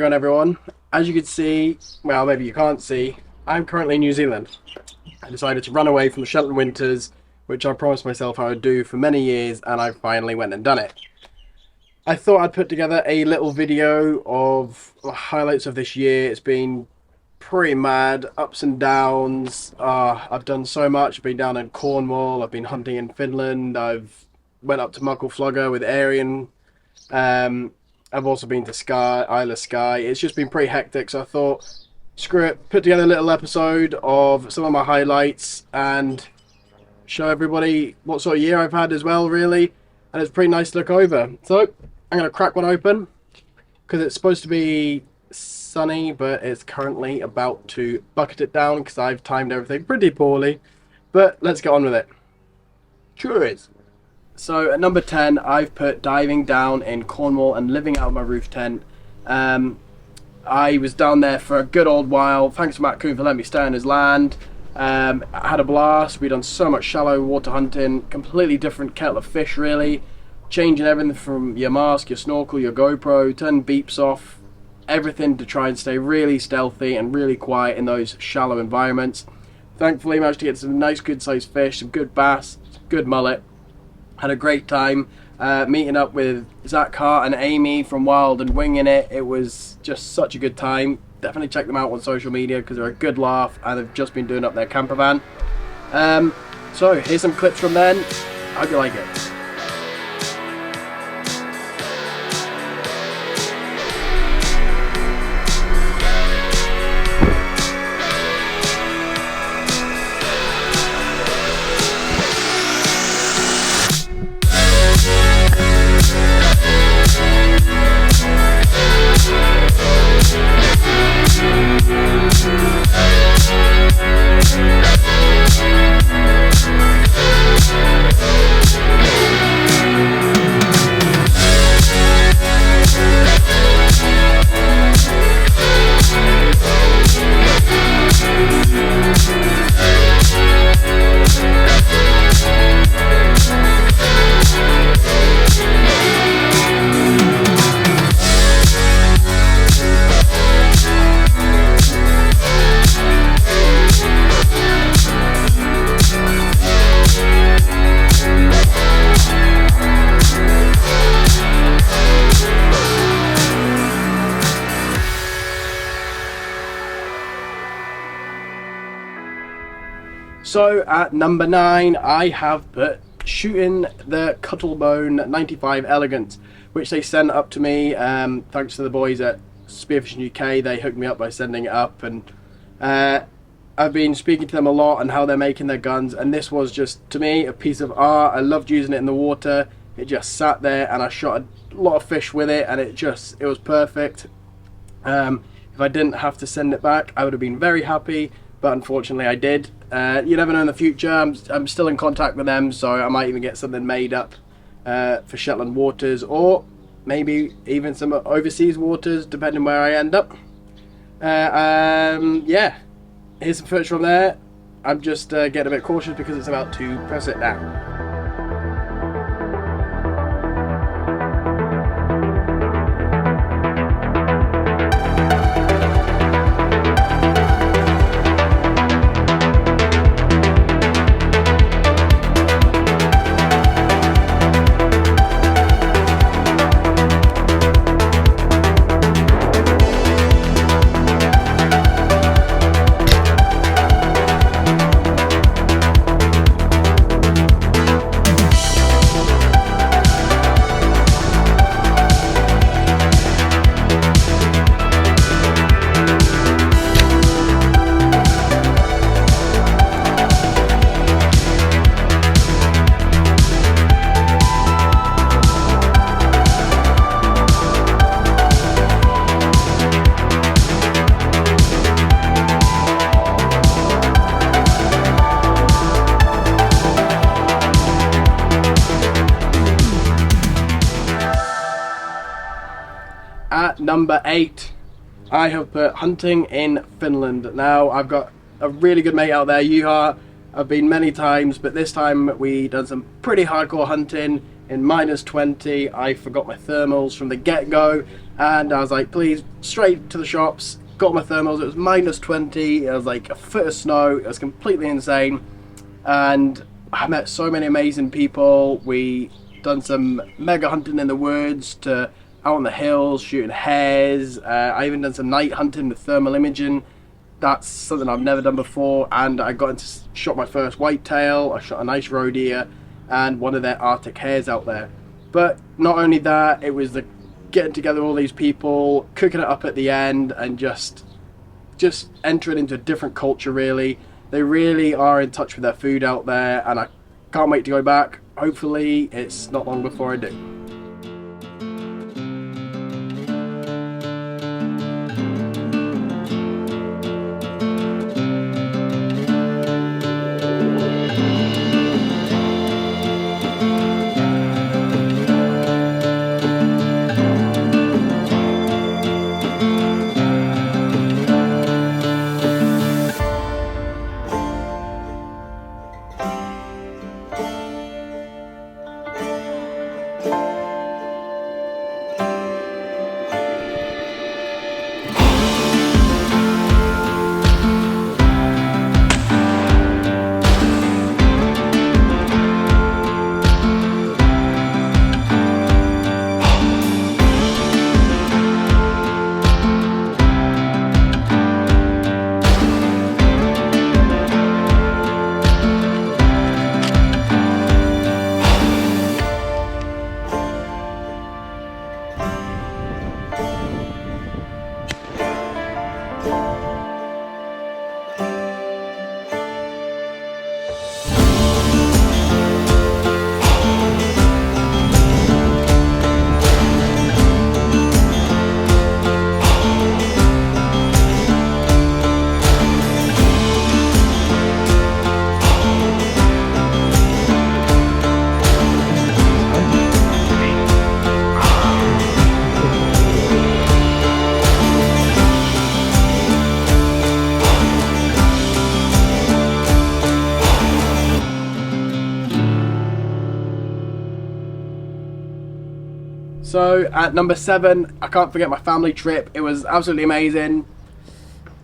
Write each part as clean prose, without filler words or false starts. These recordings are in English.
going, everyone? As you can see, well, maybe you can't see, I'm currently in New Zealand. I decided to run away from the Shetland winters, which I promised myself I would do for many years, and I finally went and done it. I thought I'd put together a little video of highlights of this year. It's been pretty mad, ups and downs. I've done so much. I've been down in Cornwall, I've been hunting in Finland, I've went up to Muckle Flugga with Arian. I've also been to Isle of Skye. It's just been pretty hectic, so I thought, screw it, put together a little episode of some of my highlights and show everybody what sort of year I've had as well, really. And it's pretty nice to look over. So I'm going to crack one open because it's supposed to be sunny, but it's currently about to bucket it down because I've timed everything pretty poorly. But let's get on with it. Cheers! So at number 10, I've put diving down in Cornwall and living out of my roof tent. I was down there for a good old while. Thanks to Matt Coon for letting me stay on his land. I had a blast. We've done so much shallow water hunting, completely different kettle of fish really. Changing everything from your mask, your snorkel, your GoPro, turn beeps off, everything to try and stay really stealthy and really quiet in those shallow environments. Thankfully managed to get some nice good sized fish, some good bass, some good mullet. Had a great time meeting up with Zach Hart and Amy from Wild and Winging It. It was just such a good time. Definitely check them out on social media because they're a good laugh and they've just been doing up their camper van. So here's some clips from then. Hope you like it. So at number 9, I have put shooting the cuttlebone 95 Elegant, which they sent up to me. Thanks to the boys at Spearfishing UK, they hooked me up by sending it up, and I've been speaking to them a lot on how they're making their guns, and this was just, to me, a piece of art. I loved using it in the water. It just sat there, and I shot a lot of fish with it, and it was perfect. If I didn't have to send it back, I would have been very happy, but unfortunately I did. You never know in the future. I'm still in contact with them, so I might even get something made up for Shetland waters, or maybe even some overseas waters, depending where I end up. Yeah, here's some footage from there. I'm just getting a bit cautious because it's about to press it down. At number 8, I have put hunting in Finland. Now, I've got a really good mate out there, Juha. I've been many times, but this time we done some pretty hardcore hunting in -20. I forgot my thermals from the get-go, and I was like, please, straight to the shops. Got my thermals. It was -20. It was like a foot of snow. It was completely insane, and I met so many amazing people. We done some mega hunting in the woods, to out on the hills shooting hares. I even done some night hunting with thermal imaging. That's something I've never done before, and I got into shot my first whitetail. I shot a nice roe deer and one of their Arctic hares out there. But not only that, it was the getting together all these people, cooking it up at the end, and just entering into a different culture. Really, they really are in touch with their food out there, and I can't wait to go back. Hopefully it's not long before I do. So at number 7, I can't forget my family trip. It was absolutely amazing.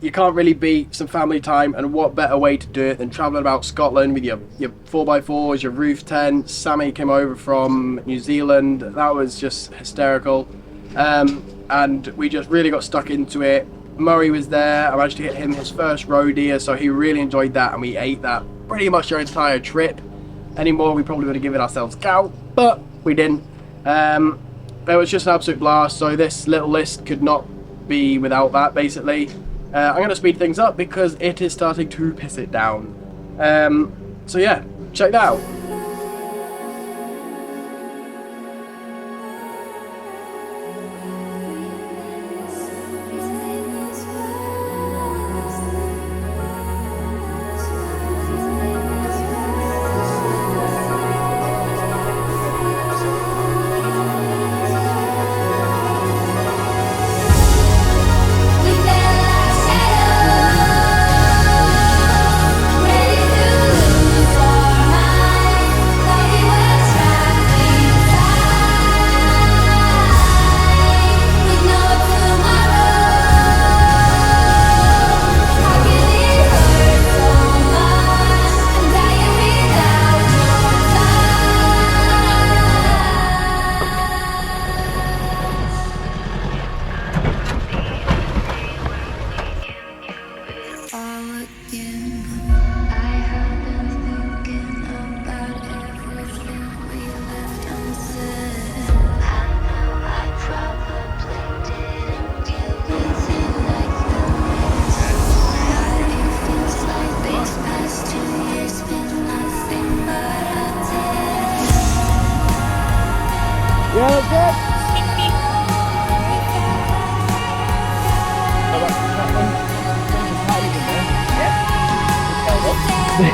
You can't really beat some family time, and what better way to do it than travelling about Scotland with your 4x4s, your roof tent. Sammy came over from New Zealand. That was just hysterical. And we just really got stuck into it. Murray was there. I managed to get him his first roe deer, so he really enjoyed that, and we ate that pretty much our entire trip. Anymore, we probably would have given ourselves gout, but we didn't. It was just an absolute blast, so this little list could not be without that, basically. I'm going to speed things up because it is starting to piss it down. So yeah, check that out. Yeah, that's good.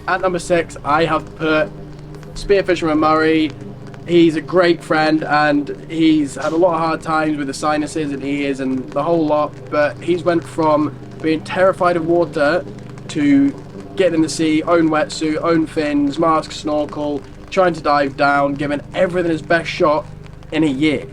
At number 6, I have put Spearfishing with Murray. He's a great friend, and he's had a lot of hard times with the sinuses and ears and the whole lot, but he's went from being terrified of water to getting in the sea, own wetsuit, own fins, mask, snorkel, trying to dive down, giving everything his best shot in a year.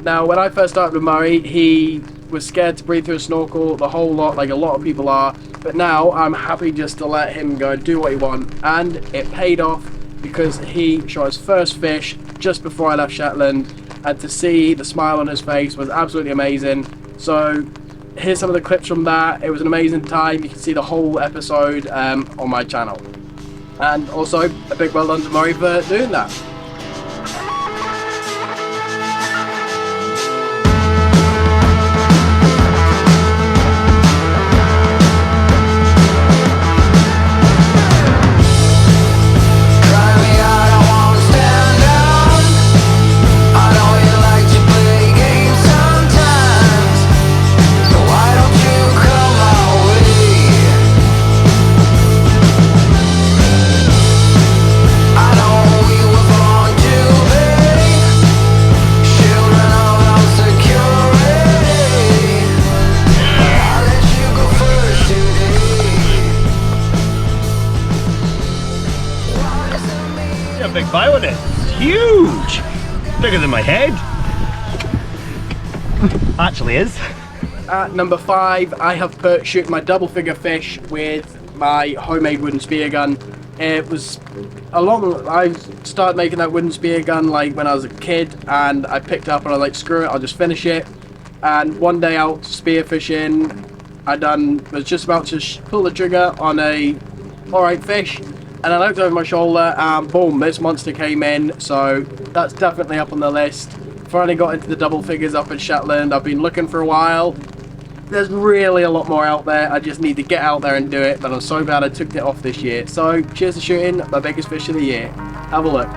Now, when I first started with Murray, he was scared to breathe through a snorkel, the whole lot, like a lot of people are, but now I'm happy just to let him go and do what he wants, and it paid off because he shot his first fish just before I left Shetland, and to see the smile on his face was absolutely amazing. So here's some of the clips from that. It was an amazing time. You can see the whole episode on my channel. And also a big well done to Murray for doing that. Big bite on it. It's huge! Bigger than my head. Actually is. At number 5, I have put shooting my double figure fish with my homemade wooden spear gun. It was I started making that wooden spear gun like when I was a kid, and I picked up and I was like, screw it, I'll just finish it. And one day out spearfishing, was just about to pull the trigger on a alright fish, and I looked over my shoulder and boom, this monster came in. So that's definitely up on the list. Finally got into the double figures up in Shetland. I've been looking for a while. There's really a lot more out there. I just need to get out there and do it, but I'm so glad I took it off this year. So cheers to shooting my biggest fish of the year. Have a look.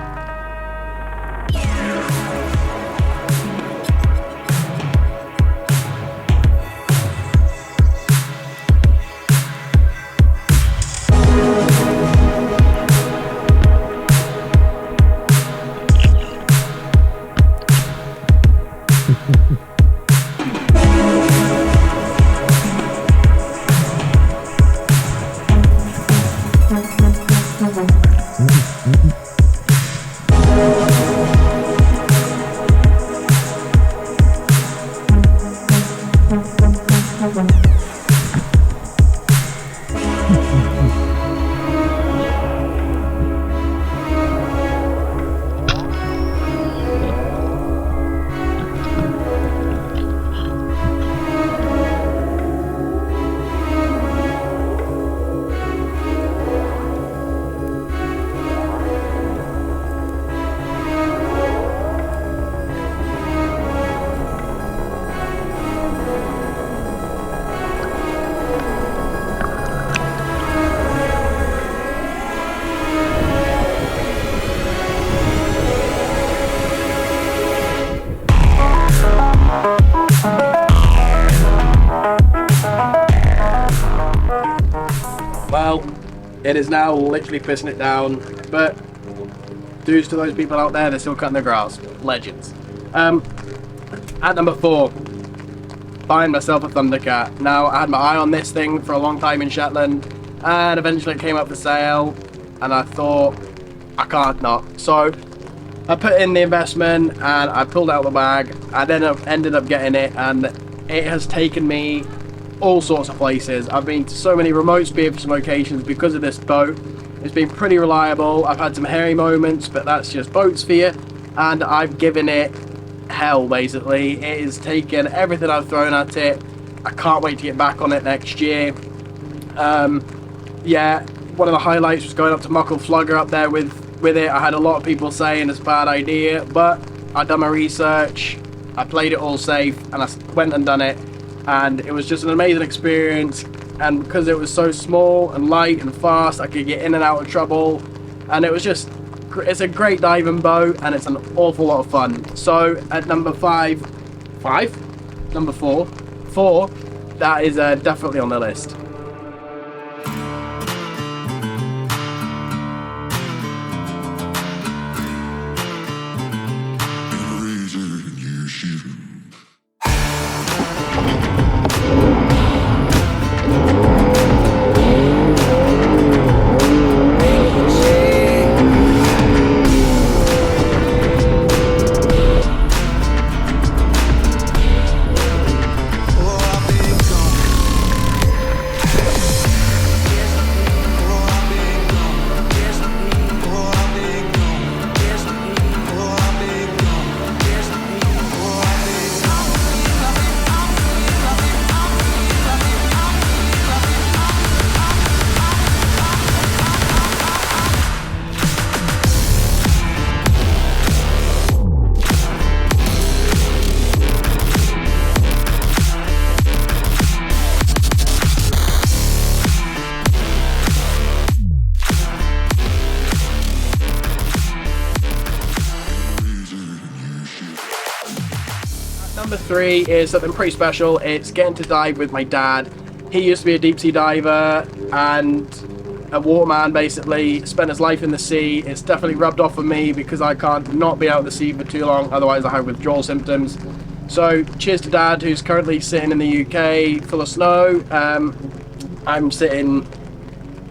Well, it is now literally pissing it down, but dues to those people out there, they're still cutting their grass. Legends. At number 4, buying myself a Thundercat. Now, I had my eye on this thing for a long time in Shetland, and eventually it came up for sale, and I thought, I can't not. So I put in the investment, and I pulled out the bag. I then ended up getting it, and it has taken me all sorts of places. I've been to so many remote spearfishing locations because of this boat. It's been pretty reliable. I've had some hairy moments, but that's just boat sphere, and I've given it hell basically. It has taken everything I've thrown at it. I can't wait to get back on it next year. Yeah, one of the highlights was going up to Muckle Flugga up there with it. I had a lot of people saying it's a bad idea, but I done my research, I played it all safe, and I went and done it, and it was just an amazing experience. And because it was so small and light and fast, I could get in and out of trouble, and it was just, it's a great diving boat, and it's an awful lot of fun. So at number 4, that is definitely on the list. number 3 is something pretty special. It's getting to dive with my dad. He used to be a deep sea diver and a waterman, basically. Spent his life in the sea. It's definitely rubbed off on me because I can't not be out of the sea for too long, otherwise I have withdrawal symptoms. So cheers to Dad, who's currently sitting in the UK full of snow. I'm sitting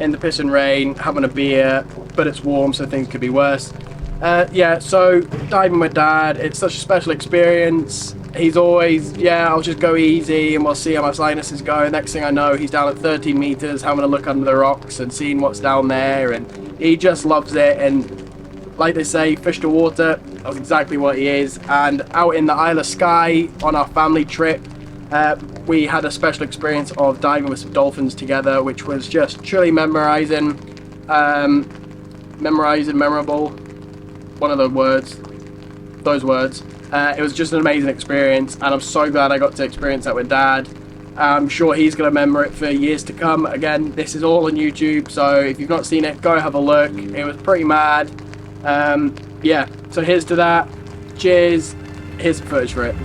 in the piss and rain having a beer, but it's warm, so things could be worse. Yeah, so diving with Dad, it's such a special experience. He's always, yeah, I'll just go easy and we'll see how my sinuses go. Next thing I know, he's down at 13 meters having a look under the rocks and seeing what's down there, and he just loves it. And like they say, fish to water, that's exactly what he is. And out in the Isle of Skye on our family trip, we had a special experience of diving with some dolphins together, which was just truly memorable, one of the words, those words. It was just an amazing experience, and I'm so glad I got to experience that with Dad. I'm sure he's going to remember it for years to come. Again, this is all on YouTube, so if you've not seen it, go have a look. It was pretty mad. Yeah, so here's to that. Cheers. Here's some footage for it.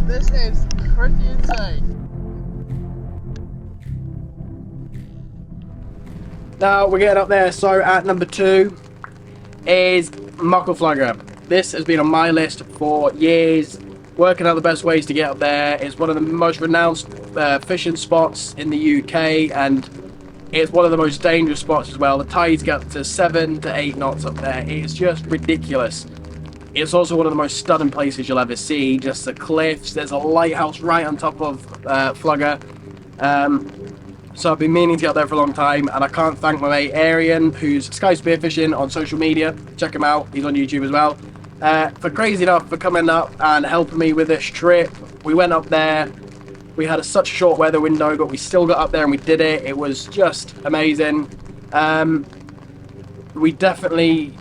This is pretty insane. Now we're getting up there, so at number 2 is Muckle Flugga. This has been on my list for years, working out the best ways to get up there. It's one of the most renowned fishing spots in the UK, and it's one of the most dangerous spots as well. The tides get up to 7 to 8 knots up there. It's just ridiculous. It's also one of the most stunning places you'll ever see. Just the cliffs. There's a lighthouse right on top of Flugga. So I've been meaning to get up there for a long time, and I can't thank my mate Arian, who's Sky Spearfishing on social media. Check him out. He's on YouTube as well. For crazy enough for coming up and helping me with this trip. We went up there. We had such a short weather window, but we still got up there and we did it. It was just amazing. We definitely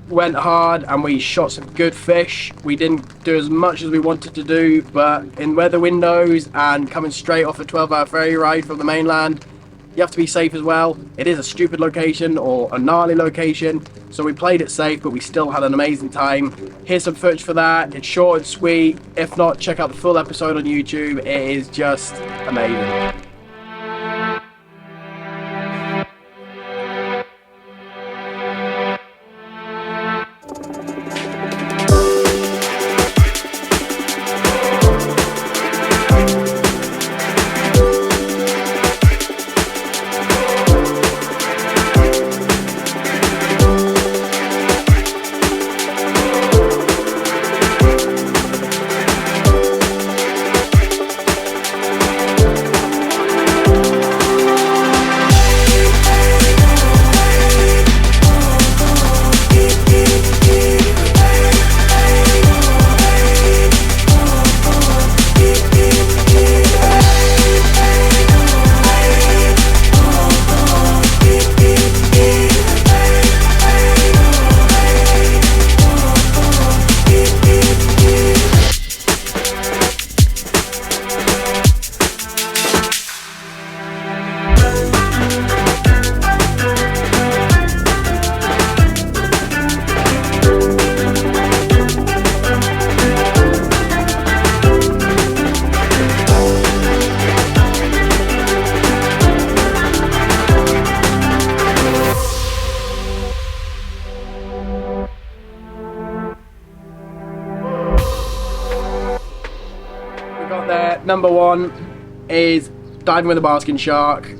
went hard and we shot some good fish. We didn't do as much as we wanted to do, but in weather windows and coming straight off a 12-hour ferry ride from the mainland, you have to be safe as well. It is a stupid location or a gnarly location, so we played it safe, but we still had an amazing time. Here's some footage for that. It's short and sweet. If not, check out the full episode on YouTube. It is just amazing. finally got there. Number one is diving with a basking shark.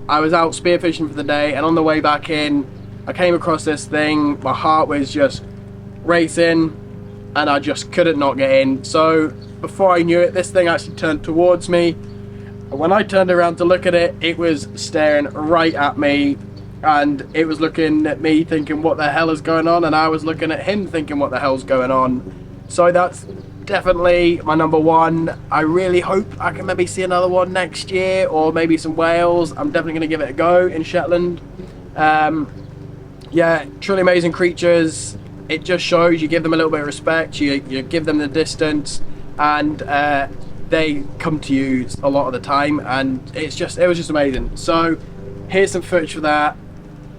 I was out spearfishing for the day, and on the way back in, I came across this thing. My heart was just racing, and I just couldn't not get in. So before I knew it, this thing actually turned towards me. And when I turned around to look at it, it was staring right at me, and it was looking at me thinking, what the hell is going on? And I was looking at him thinking, what the hell's going on? So that's definitely my number one. I really hope I can maybe see another one next year, or maybe some whales. I'm definitely going to give it a go in Shetland. Yeah, truly amazing creatures. It just shows you give them a little bit of respect, you give them the distance, and they come to you a lot of the time, and it was just amazing. So here's some footage for that.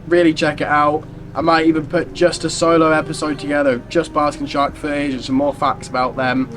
Really check it out. I might even put just a solo episode together, just basking shark footage and some more facts about them.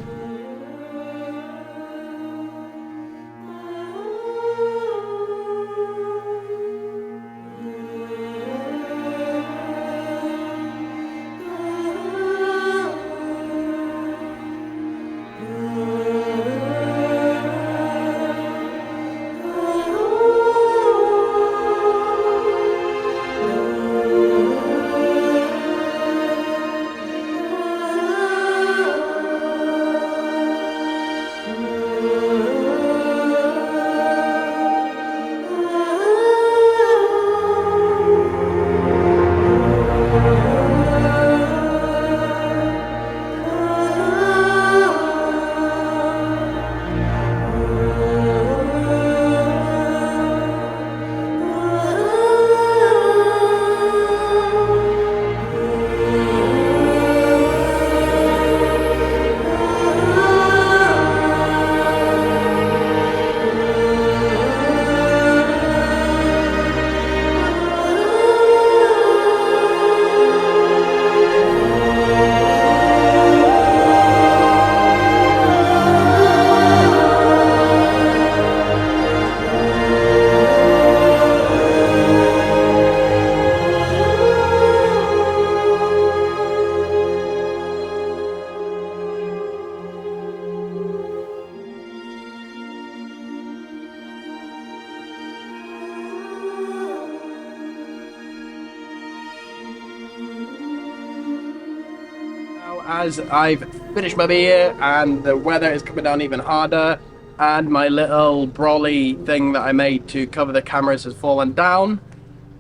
As I've finished my beer and the weather is coming down even harder, and my little brolly thing that I made to cover the cameras has fallen down,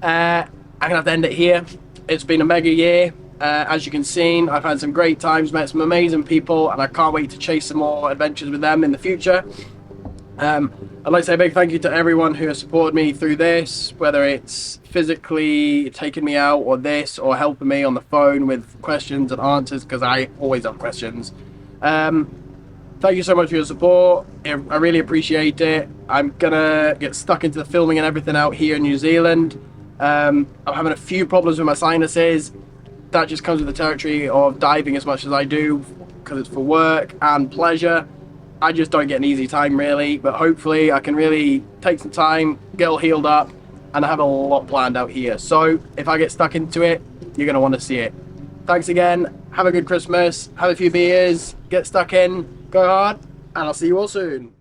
I'm gonna have to end it here. It's been a mega year. As you can see, I've had some great times, met some amazing people, and I can't wait to chase some more adventures with them in the future. I'd like to say a big thank you to everyone who has supported me through this, whether it's physically taking me out or this, or helping me on the phone with questions and answers, because I always have questions. Thank you so much for your support. I really appreciate it. I'm gonna get stuck into the filming and everything out here in New Zealand. I'm having a few problems with my sinuses. That just comes with the territory of diving as much as I do, because it's for work and pleasure. I just don't get an easy time really, but hopefully I can really take some time, get all healed up, and I have a lot planned out here. So if I get stuck into it, you're going to want to see it. Thanks again, have a good Christmas, have a few beers, get stuck in, go hard, and I'll see you all soon.